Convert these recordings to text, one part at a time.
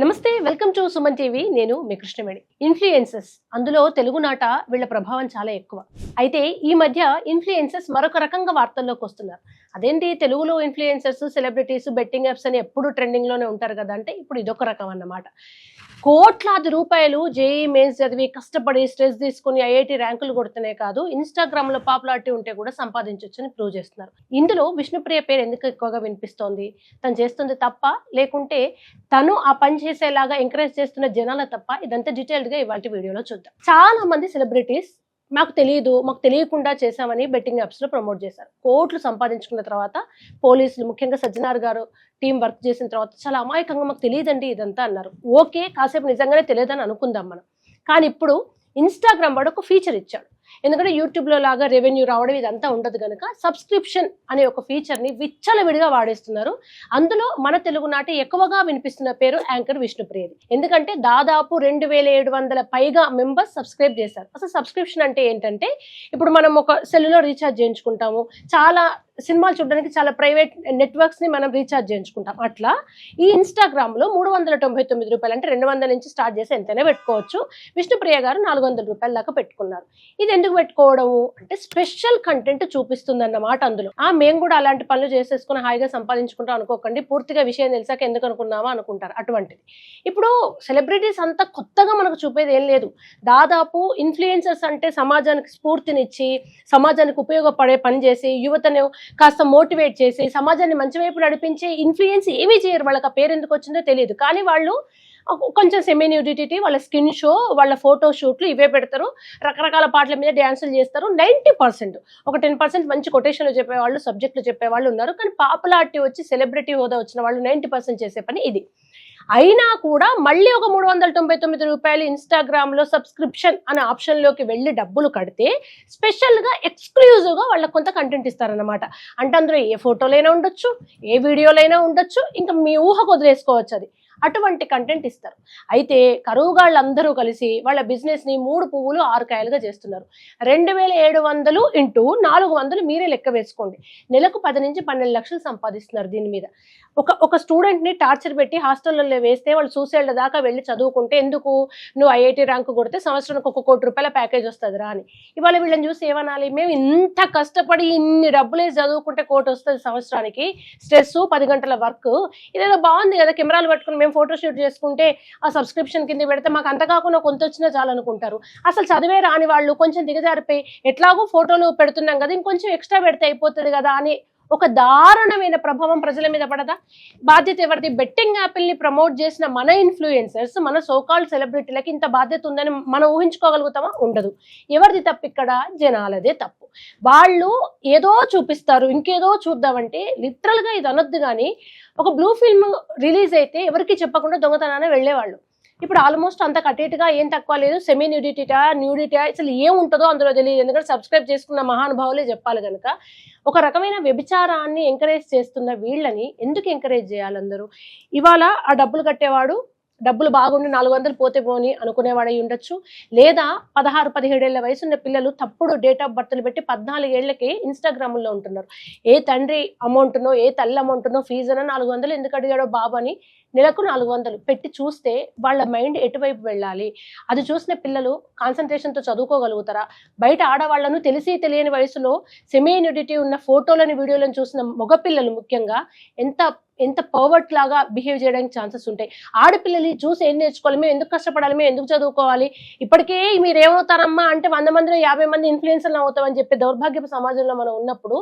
నమస్తే, welcome to Suman TV. నేను మీ Krishnaveni. Influencers, అందులో తెలుగునాట వీళ్ళ ప్రభావం చాలా ఎక్కువ. అయితే ఈ మధ్య ఇన్ఫ్లుయెన్సర్స్ మరొక రకంగా వార్తల్లోకి వస్తున్నారు. అదేంటి, తెలుగులో ఇన్ఫ్లుయెన్సర్స్, సెలబ్రిటీస్, బెట్టింగ్ యాప్స్ అని ఎప్పుడు ట్రెండింగ్ లోనే ఉంటారు కదా అంటే, ఇప్పుడు ఇదొక రకం అన్నమాట. కోట్లాది రూపాయలు జేఈ మెయిన్స్ చదివి కష్టపడి స్ట్రెస్ తీసుకుని ఐఐటి ర్యాంకులు కొడుతూనే కాదు, ఇన్స్టాగ్రామ్ లో పాపులారిటీ ఉంటే కూడా సంపాదించొచ్చని ప్రూవ్ చేస్తున్నారు. ఇందులో విష్ణుప్రియ పేరు ఎందుకు ఎక్కువగా వినిపిస్తోంది? తను చేస్తుంది తప్ప, లేకుంటే తను ఆ పని చేసేలాగా ఎంకరేజ్ చేస్తున్న జనాల తప్ప? ఇదంతా డీటెయిల్డ్ గా ఇవాళ వీడియోలో చూద్దాం. చాలా మంది సెలబ్రిటీస్ మాకు తెలియకుండా చేశామని బెట్టింగ్ యాప్స్ లో ప్రమోట్ చేశారు. కోట్లు సంపాదించుకున్న తర్వాత పోలీసులు, ముఖ్యంగా సజ్జనార్ గారు టీం వర్క్ చేసిన తర్వాత చాలా అమాయకంగా మాకు తెలియదండి ఇదంతా అన్నారు. ఓకే, కాసేపు నిజంగానే తెలియదని అనుకుందాం మనం. కానీ ఇప్పుడు ఇన్స్టాగ్రామ్ వాడు ఒక ఫీచర్ ఇచ్చాడు. ఎందుకంటే యూట్యూబ్లో లాగా రెవెన్యూ రావడం ఇదంతా ఉండదు కనుక సబ్స్క్రిప్షన్ అనే ఒక ఫీచర్ని విచ్చలవిడిగా వాడేస్తున్నారు. అందులో మన తెలుగునాటి ఎక్కువగా వినిపిస్తున్న పేరు యాంకర్ విష్ణుప్రియది. ఎందుకంటే దాదాపు 2700 పైగా మెంబర్స్ సబ్స్క్రైబ్ చేశారు. అసలు సబ్స్క్రిప్షన్ అంటే ఏంటంటే, ఇప్పుడు మనం ఒక సెల్లులో రీఛార్జ్ చేయించుకుంటాము, చాలా సినిమాలు చూడడానికి చాలా ప్రైవేట్ నెట్వర్క్స్ ని మనం రీఛార్జ్ చేయించుకుంటాం. అట్లా ఈ ఇన్స్టాగ్రామ్ లో 399 రూపాయలు, అంటే 200 నుంచి స్టార్ట్ చేసి ఎంతైనా పెట్టుకోవచ్చు. విష్ణుప్రియ గారు 400 రూపాయల దాకా పెట్టుకున్నారు. ఇది ఎందుకు పెట్టుకోవడము అంటే, స్పెషల్ కంటెంట్ చూపిస్తుంది అన్నమాట. అందులో మేము కూడా అలాంటి పనులు చేసేసుకుని హాయిగా సంపాదించుకుంటాం అనుకోకండి, పూర్తిగా విషయం తెలిసాక ఎందుకు అనుకున్నామా అనుకుంటారు. అటువంటిది ఇప్పుడు సెలబ్రిటీస్ అంతా కొత్తగా మనకు చూపేది ఏం లేదు. దాదాపు ఇన్ఫ్లుయెన్సర్స్ అంటే సమాజానికి స్ఫూర్తినిచ్చి, సమాజానికి ఉపయోగపడే పని చేసి, యువతను కాస్త మోటివేట్ చేసి సమాజాన్ని మంచి వైపు నడిపించే ఇన్ఫ్లుయెన్స్ ఏమీ చేయరు. వాళ్ళకి ఆ పేరు ఎందుకు వచ్చిందో తెలియదు. కానీ వాళ్ళు కొంచెం సెమీ న్యూడిటీ, వాళ్ళ స్కిన్ షో, వాళ్ళ ఫోటో షూట్లు ఇవే పెడతారు. రకరకాల పాటల మీద డ్యాన్సులు చేస్తారు. 90%, ఒక 10% మంచి కొటేషన్లు చెప్పేవాళ్ళు, సబ్జెక్టులు చెప్పేవాళ్ళు ఉన్నారు. కానీ పాపులారిటీ వచ్చి సెలబ్రిటీ హోదా వచ్చిన వాళ్ళు 90% చేసే పని ఇది. అయినా కూడా మళ్ళీ ఒక 399 రూపాయలు ఇన్స్టాగ్రామ్ లో సబ్స్క్రిప్షన్ అనే ఆప్షన్ లోకి వెళ్ళి డబ్బులు కడితే స్పెషల్ గా ఎక్స్క్లూజివ్ గా వాళ్ళకి కొంత కంటెంట్ ఇస్తారన్నమాట. అంటే అందులో ఏ ఫోటోలైనా ఉండొచ్చు, ఏ వీడియోలైనా ఉండొచ్చు, ఇంకా మీ ఊహకు వదిలేసుకోవచ్చు. అది అటువంటి కంటెంట్ ఇస్తారు. అయితే కరువుగాళ్ళందరూ కలిసి వాళ్ళ బిజినెస్ ని 3 పువ్వులు 6 కాయలుగా చేస్తున్నారు. 2700 ఇంటూ 400 మీరే లెక్క వేసుకోండి. నెలకు 10 నుంచి 12 లక్షలు సంపాదిస్తున్నారు దీని మీద. ఒక స్టూడెంట్ ని టార్చర్ పెట్టి హాస్టల్లో వేస్తే వాళ్ళు సూసైడ్ దాకా వెళ్ళి చదువుకుంటే, ఎందుకు నువ్వు ఐఐటి ర్యాంకు కొడితే సంవత్సరానికి 1 కోటి రూపాయల ప్యాకేజ్ వస్తుంది రా అని. ఇవాళ వీళ్ళని చూసి ఏమనాలి? మేము ఇంత కష్టపడి ఇన్ని డబ్బులే చదువుకుంటే 1 కోటి వస్తుంది సంవత్సరానికి, స్ట్రెస్ 10 గంటల వర్క్, ఇదేదో బాగుంది కదా, కెమెరాలు పట్టుకుని మేము ఫోటో షూట్ చేసుకుంటే ఆ సబ్స్క్రిప్షన్ కింద పెడితే మాకు అంత కాకుండా కొంత వచ్చినా చాలు అనుకుంటారు. అసలు చదివే రాని వాళ్ళు కొంచెం దిగజారిపోయి ఎట్లాగో ఫోటోలు పెడుతున్నాం కదా, ఇంకొంచెం ఎక్స్ట్రా పెడితే అయిపోతుంది కదా అని ఒక దారుణమైన ప్రభావం ప్రజల మీద పడదా? బాధ్యత ఎవరిది? బెట్టింగ్ యాప్ని ప్రమోట్ చేసిన మన ఇన్ఫ్లుయెన్సర్స్, మన సోకాల్డ్ సెలబ్రిటీలకి ఇంత బాధ్యత ఉందని మనం ఊహించుకోగలుగుతామా? ఉండదు. ఎవరిది తప్పు ఇక్కడ? జనాలదే తప్పు. వాళ్ళు ఏదో చూపిస్తారు, ఇంకేదో చూద్దామంటే లిటరల్ గా ఇది అనొద్దు. కానీ ఒక బ్లూ ఫిల్మ్ రిలీజ్ అయితే ఎవరికి చెప్పకుండా దొంగతనాన్ని వెళ్లేవాళ్ళు. ఇప్పుడు ఆల్మోస్ట్ అంత కట్టేట్టుగా ఏం తక్కువ లేదు. సెమీ న్యూడిటీ అసలు ఏం ఉంటుందో అందులో తెలియదు. ఎందుకంటే సబ్స్క్రైబ్ చేసుకున్న మహానుభావులే చెప్పాలి కనుక. ఒక రకమైన వ్యభిచారాన్ని ఎంకరేజ్ చేస్తున్న వీళ్ళని ఎందుకు ఎంకరేజ్ చేయాలి అందరూ? ఇవాళ ఆ డబ్బులు కట్టేవాడు డబ్బులు బాగుండి 400 పోతే పోని అనుకునేవాడై ఉండొచ్చు. లేదా 16-17 ఏళ్ల వయసు ఉన్న పిల్లలు తప్పుడు డేట్ ఆఫ్ బర్త్లు పెట్టి 14 ఏళ్లకే ఇన్స్టాగ్రామ్లో ఉంటున్నారు. ఏ తండ్రి అమౌంట్నో, ఏ తల్లి అమౌంట్నో, ఫీజునో 400 ఎందుకు అడిగాడో బాబు అని నెలకు 400 పెట్టి చూస్తే వాళ్ళ మైండ్ ఎటువైపు వెళ్ళాలి? అది చూసిన పిల్లలు కాన్సన్ట్రేషన్తో చదువుకోగలుగుతారా? బయట ఆడవాళ్లను తెలిసి తెలియని వయసులో సెమీ న్యూడిటీ ఉన్న ఫోటోలను, వీడియోలను చూసిన మగపిల్లలు ముఖ్యంగా ఎంత పర్వర్ట్ లాగా బిహేవ్ చేయడానికి ఛాన్సెస్ ఉంటాయి. ఆడపిల్లలు చూసి ఏం నేర్చుకోవాలి? మేము ఎందుకు కష్టపడాలి? మేము ఎందుకు చదువుకోవాలి? ఇప్పటికే మీరు ఏమవుతారమ్మా అంటే 100 మందిలో 50 మంది ఇన్ఫ్లుయెన్సర్లు అవుతామని చెప్పే దౌర్భాగ్యపు సమాజంలో మనం ఉన్నప్పుడు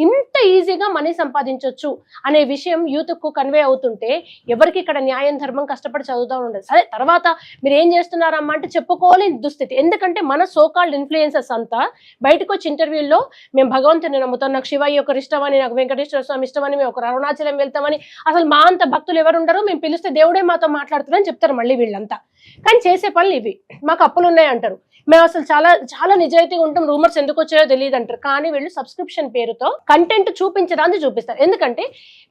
ఇంత ఈజీగా మనీ సంపాదించవచ్చు అనే విషయం యూత్కు కన్వే అవుతుంటే ఎవరికి ఇక్కడ న్యాయం, ధర్మం, కష్టపడి చదువుతూ ఉండదు. సరే, తర్వాత మీరు ఏం చేస్తున్నారమ్మా అంటే చెప్పుకోలేని దుస్థితి. ఎందుకంటే మన సోకాల్డ్ ఇన్ఫ్లుయెన్సర్స్ అంతా బయటకు వచ్చి ఇంటర్వ్యూల్లో మేము భగవంతుని నమ్ముతాం, నాకు శివయ్య ఒకరు ఇష్టమని, నాకు వెంకటేశ్వర స్వామి ఇష్టమని, మేము ఒక అరుణాచలం వెళ్తామని, అసలు మా అంత భక్తులు ఎవరు ఉండరు, మేము పిలిస్తే దేవుడే మాతో మాట్లాడుతున్నారని చెప్తారు మళ్ళీ వీళ్ళంతా. కానీ చేసే పనులు ఇవి. మాకు అప్పులు ఉన్నాయి అంటారు, మేము అసలు చాలా చాలా నిజాయితీగా ఉంటాం, రూమర్స్ ఎందుకు వచ్చాయో తెలియదు అంటారు. కానీ వీళ్ళు సబ్స్క్రిప్షన్ పేరుతో కంటెంట్ చూపించడానికి చూపిస్తారు. ఎందుకంటే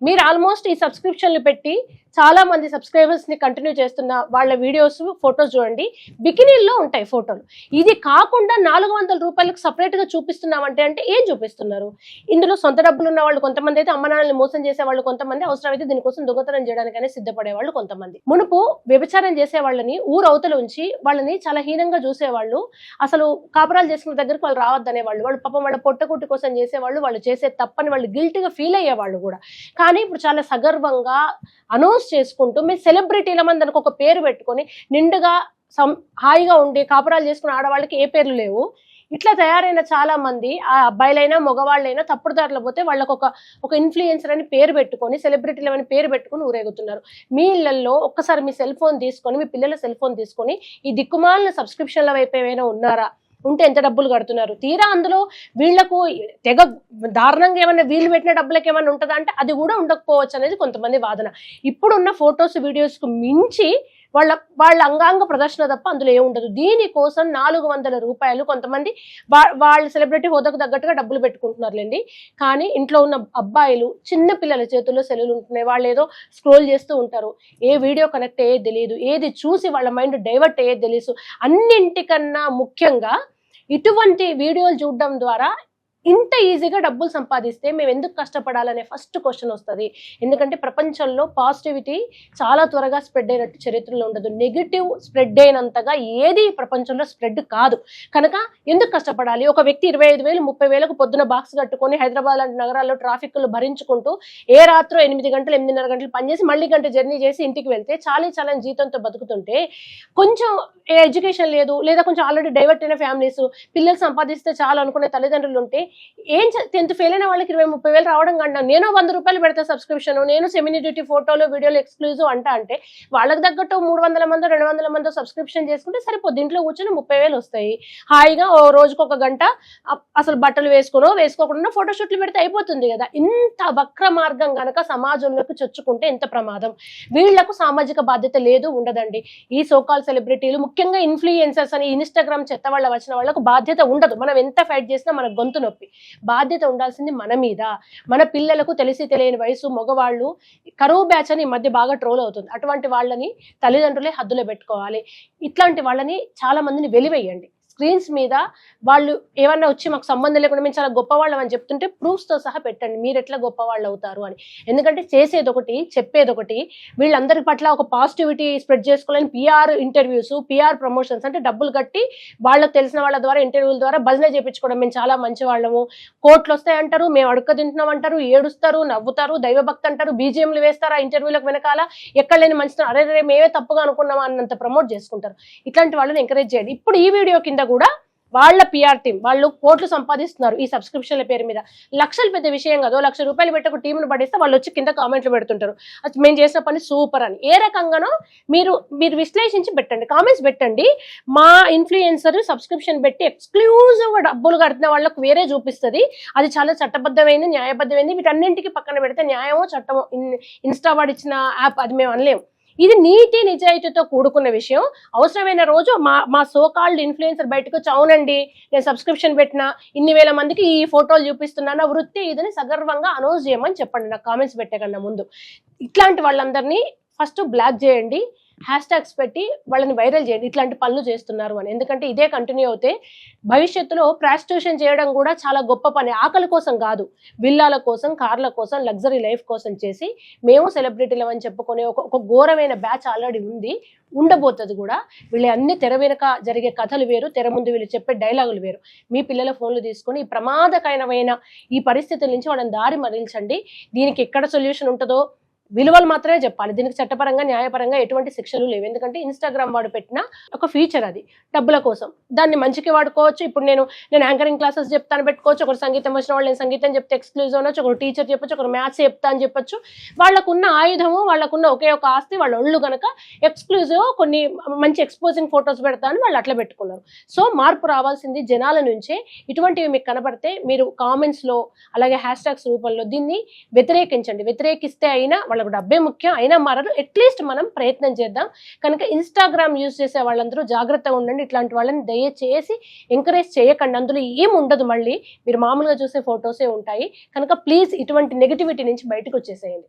మీరు ఆల్మోస్ట్ ఈ సబ్స్క్రిప్షన్లు పెట్టి చాలా మంది సబ్స్క్రైబర్స్ ని కంటిన్యూ చేస్తున్న వాళ్ళ వీడియోస్, ఫొటోస్ చూడండి, బికినీల్లో ఉంటాయి ఫోటోలు. ఇది కాకుండా 400 రూపాయలకు సపరేట్ గా చూపిస్తున్నామంటే అంటే ఏం చూపిస్తున్నారు? ఇందులో సొంత డబ్బులు ఉన్న వాళ్ళు కొంతమంది అయితే, అమ్మ నాన్నల్ని మోసం చేసే వాళ్ళు కొంతమంది, అవసరం అవసరమైతే దీనికోసం దొంగతనం చేయడానికైనా సిద్ధపడేవాళ్ళు కొంతమంది. మునుపు వ్యభిచారం చేసే వాళ్ళని ఊరవతల ఉంచి వాళ్ళని చాలా హీనంగా చూసేవాళ్ళు. అసలు కాపురాలు చేసుకున్న దగ్గరికి వాళ్ళు రావద్దనేవాళ్ళు. వాళ్ళు పాపం వాళ్ళ పొట్టకుట్టి కోసం చేసేవాళ్ళు. వాళ్ళు చేసే తప్పని వాళ్ళు గిల్టీగా ఫీల్ అయ్యేవాళ్ళు కూడా. కానీ ఇప్పుడు చాలా సగర్వంగా అనౌన్స్ చేసుకుంటూ మేము సెలబ్రిటీల మంది దానికి ఒక పేరు పెట్టుకొని నిండుగా హాయిగా ఉండి కాపురాలు చేసుకున్న ఆడవాళ్ళకి ఏ పేర్లు లేవు. ఇట్లా తయారైన చాలా మంది ఆ అబ్బాయిలైనా మగవాళ్ళైనా తప్పుడు దారిలో పోతే వాళ్ళకు ఒక ఇన్ఫ్లుయెన్సర్ అని పేరు పెట్టుకొని సెలబ్రిటీలు అని పేరు పెట్టుకొని ఊరేగుతున్నారు. మీ ఇళ్లలో ఒక్కసారి మీ సెల్ ఫోన్ తీసుకొని మీ పిల్లల సెల్ ఫోన్ తీసుకొని ఈ దిక్కుమాలిన సబ్స్క్రిప్షన్ల వైపు ఏమైనా ఉన్నారా, ఉంటే ఎంత డబ్బులు కడుతున్నారు, తీరా అందులో వీళ్లకు తెగ దారుణంగా ఏమైనా వీళ్ళు పెట్టిన డబ్బులకు ఏమైనా ఉంటుందా అంటే అది కూడా ఉండకపోవచ్చు అనేది కొంతమంది వాదన. ఇప్పుడున్న ఫొటోస్ వీడియోస్ కు మించి వాళ్ళ అంగాంగ ప్రదర్శన తప్ప అందులో ఏముండదు. దీనికోసం 400 రూపాయలు కొంతమంది వాళ్ళ సెలబ్రిటీ హోదాకు తగ్గట్టుగా డబ్బులు పెట్టుకుంటున్నారులేండి. కానీ ఇంట్లో ఉన్న అబ్బాయిలు చిన్న పిల్లల చేతుల్లో సెల్లులు ఉంటున్నాయి. వాళ్ళు ఏదో స్క్రోల్ చేస్తూ ఉంటారు. ఏ వీడియో కనెక్ట్ అయ్యేది తెలియదు, ఏది చూసి వాళ్ళ మైండ్ డైవర్ట్ అయ్యేది తెలియదు. అన్నింటికన్నా ముఖ్యంగా ఇటువంటి వీడియోలు చూడడం ద్వారా ఇంత ఈజీగా డబ్బులు సంపాదిస్తే మేము ఎందుకు కష్టపడాలనే ఫస్ట్ క్వశ్చన్ వస్తుంది. ఎందుకంటే ప్రపంచంలో పాజిటివిటీ చాలా త్వరగా స్ప్రెడ్ అయినట్టు చరిత్రలో ఉండదు. నెగిటివ్ స్ప్రెడ్ అయినంతగా ఏది ప్రపంచంలో స్ప్రెడ్ కాదు. కనుక ఎందుకు కష్టపడాలి? ఒక వ్యక్తి 25,000 30,000కు పొద్దున బాక్స్ కట్టుకొని హైదరాబాద్ లాంటి నగరాల్లో ట్రాఫిక్లు భరించుకుంటూ ఏ రాత్రో 8 గంటలు 8:30 గంటలు పనిచేసి మళ్ళీ గంట జర్నీ చేసి ఇంటికి వెళ్తే చాలని జీతంతో బతుకుతుంటే, కొంచెం ఎడ్యుకేషన్ లేదు లేదా కొంచెం ఆల్రెడీ డైవర్ట్ అయిన ఫ్యామిలీస్, పిల్లలు సంపాదిస్తే చాలు అనుకునే తల్లిదండ్రులు ఉంటే ఏం 10th ఫెయిల్ అయిన వాళ్ళకి 20-30 వేలు రావడం కన్నా నేను 100 రూపాయలు పెడతా సబ్స్క్రిప్షన్, నేను సెమినిడిటీ ఫోటోలు వీడియోలు ఎక్స్క్లూజివ్ అంటే వాళ్ళకి తగ్గట్టు 300 మందో 200 మందో సబ్స్క్రిప్షన్ చేసుకుంటే సరిపోద్ది. ఇంట్లో కూర్చొని 30 వేలు వస్తాయి. హాయిగా ఓ రోజుకు 1 గంట అసలు బట్టలు వేసుకోకుండా ఫోటోషూట్లు పెడితే అయిపోతుంది కదా. ఇంత వక్ర మార్గం గనక సమాజంలోకి చొచ్చుకుంటే ఎంత ప్రమాదం. వీళ్లకు సామాజిక బాధ్యత లేదు, ఉండదండి. ఈ సోకాల్ సెలబ్రిటీలు ముఖ్యంగా ఇన్ఫ్లుయెన్సర్స్ అని ఇన్స్టాగ్రామ్ చెత్త వాళ్ళ వచ్చిన వాళ్ళకు బాధ్యత ఉండదు. మనం ఎంత ఫైట్ చేసినా మన గొంతు నొప్పి. బాధ్యత ఉండాల్సింది మన మీద. మన పిల్లలకు తెలిసి తెలియని వయసు మగవాళ్ళు కరువు బ్యాచ్ అని ఈ మధ్య బాగా ట్రోల్ అవుతుంది. అటువంటి వాళ్ళని తల్లిదండ్రులే హద్దులో పెట్టుకోవాలి. ఇట్లాంటి వాళ్ళని చాలా మందిని వెలివేయండి. స్క్రీన్స్ మీద వాళ్ళు ఏమన్నా వచ్చి మాకు సంబంధం లేకుండా మేము చాలా గొప్పవాళ్ళం అని చెప్తుంటే ప్రూఫ్స్తో సహా పెట్టండి మీరు ఎట్లా గొప్పవాళ్ళు అవుతారు అని. ఎందుకంటే చేసేది ఒకటి, చెప్పేది ఒకటి. వీళ్ళందరి పట్ల ఒక పాజిటివిటీ స్ప్రెడ్ చేసుకోవాలని PR ఇంటర్వ్యూస్, PR ప్రమోషన్స్ అంటే డబ్బులు కట్టి వాళ్ళకి తెలిసిన వాళ్ళ ద్వారా ఇంటర్వ్యూల ద్వారా భజన చేయించుకోవడం. మేము చాలా మంచి వాళ్ళము, కోట్లు వస్తాయంటారు, మేము అడుక్క తింటున్నాం అంటారు, ఏడుస్తారు, నవ్వుతారు, దైవభక్తి అంటారు, BGMలు వేస్తారు ఆ ఇంటర్వ్యూలకు వెనకాల, ఎక్కడ లేని మంచితనం, అరే మేమే తప్పుగా అనుకున్నామా అన్నంత ప్రమోట్ చేసుకుంటారు. ఇట్లాంటి వాళ్ళని ఎంకరేజ్ చేయండి. ఇప్పుడు ఈ వీడియో కింద కూడా వాళ్ళ PR టీం వాళ్ళు కోట్లు సంపాదిస్తున్నారు ఈ సబ్స్క్రిప్షన్ల పేరు మీద. లక్షలు పెద్ద విషయం కాదు. 1,00,000 రూపాయలు పెట్టి ఒక టీంను పడేస్తే వాళ్ళు వచ్చి కింద కామెంట్లు పెడుతుంటారు, మేము చేసిన పని సూపర్ అని. ఏ రకంగానో మీరు విశ్లేషించి పెట్టండి, కామెంట్స్ పెట్టండి. మా ఇన్ఫ్లుయెన్సర్ సబ్స్క్రిప్షన్ పెట్టి ఎక్స్క్లూజివ్గా డబ్బులు కడుతున్న వాళ్ళకు వేరే చూపిస్తుంది. అది చాలా చట్టబద్ధమైంది, న్యాయబద్ధమైంది. వీటన్నింటికి పక్కన పెడితే న్యాయమో చట్టమో ఇన్స్టా వాడు ఇచ్చిన యాప్ అది మేము అనలేము. ఇది నీతి నిజాయితీతో కూడుకున్న విషయం. అవసరమైన రోజు మా సోకాల్డ్ ఇన్ఫ్లుయెన్సర్ బయటకు వచ్చి అవునండి నేను సబ్స్క్రిప్షన్ పెట్టినా ఇన్ని వేల మందికి ఈ ఫోటోలు చూపిస్తున్నాను వృత్తి ఇదని సగర్వంగా అనౌన్స్ చేయమని చెప్పండి నాకు కామెంట్స్ పెట్టే కన్నా ముందు. ఇట్లాంటి వాళ్ళందరినీ ఫస్ట్ బ్లాక్ చేయండి, హ్యాష్ట్యాగ్స్ పెట్టి వాళ్ళని వైరల్ చేయండి ఇట్లాంటి పనులు చేస్తున్నారు అని. ఎందుకంటే ఇదే కంటిన్యూ అవుతే భవిష్యత్తులో ప్రాస్టిట్యూషన్ చేయడం కూడా చాలా గొప్ప పని. ఆకలి కోసం కాదు, విల్లాల కోసం, కార్ల కోసం, లగ్జరీ లైఫ్ కోసం చేసి మేము సెలబ్రిటీలు అని చెప్పుకునే ఒక ఘోరమైన బ్యాచ్ ఆల్రెడీ ఉంది, ఉండబోతుంది కూడా. వీళ్ళ అన్ని తెర వెనుక జరిగే కథలు వేరు, తెర ముందు వీళ్ళు చెప్పే డైలాగులు వేరు. మీ పిల్లల ఫోన్లు తీసుకొని ఈ ప్రమాదకరమైన ఈ పరిస్థితుల నుంచి వాళ్ళని దారి మరల్చండి. దీనికి ఎక్కడ సొల్యూషన్ ఉంటుందో విలువలు మాత్రమే చెప్పాలి. దీనికి చట్టపరంగా న్యాయపరంగా ఎటువంటి శిక్షలు లేవు. ఎందుకంటే ఇన్స్టాగ్రామ్ వాడు పెట్టిన ఒక ఫీచర్, అది డబ్బుల కోసం. దాన్ని మంచికి వాడుకోవచ్చు. ఇప్పుడు నేను యాంకరింగ్ క్లాసెస్ చెప్తాను పెట్టుకోవచ్చు, ఒకరు సంగీతం వచ్చిన వాళ్ళు నేను సంగీతం చెప్తే ఎక్స్క్లూజివ్ అనొచ్చు, ఒకరు టీచర్ చెప్పొచ్చు, ఒకరు మ్యాథ్స్ చెప్తా అని చెప్పొచ్చు. వాళ్ళకున్న ఆయుధము, వాళ్ళకున్న ఒకే ఒక ఆస్తి వాళ్ళ ఒళ్ళు కనుక ఎక్స్క్లూజివ్ కొన్ని మంచి ఎక్స్పోజింగ్ ఫొటోస్ పెడతా అని వాళ్ళు అట్లా పెట్టుకున్నారు. సో మార్పు రావాల్సింది జనాల నుంచే. ఇటువంటివి మీకు కనబడితే మీరు కామెంట్స్లో అలాగే హ్యాష్ట్యాగ్స్ రూపంలో దీన్ని వ్యతిరేకించండి. వ్యతిరేకిస్తే అయినా వాళ్ళకు డబ్బే ముఖ్యం, అయినా మారరు. అట్లీస్ట్ మనం ప్రయత్నం చేద్దాం. కనుక ఇన్స్టాగ్రామ్ యూజ్ చేసే వాళ్ళందరూ జాగ్రత్తగా ఉండండి. ఇట్లాంటి వాళ్ళని దయచేసి ఎంకరేజ్ చేయకండి. అందులో ఏం ఉండదు, మళ్ళీ మీరు మామూలుగా చూసే ఫొటోసే ఉంటాయి. కనుక ప్లీజ్ ఇటువంటి నెగిటివిటీ నుంచి బయటకు వచ్చేసేయండి.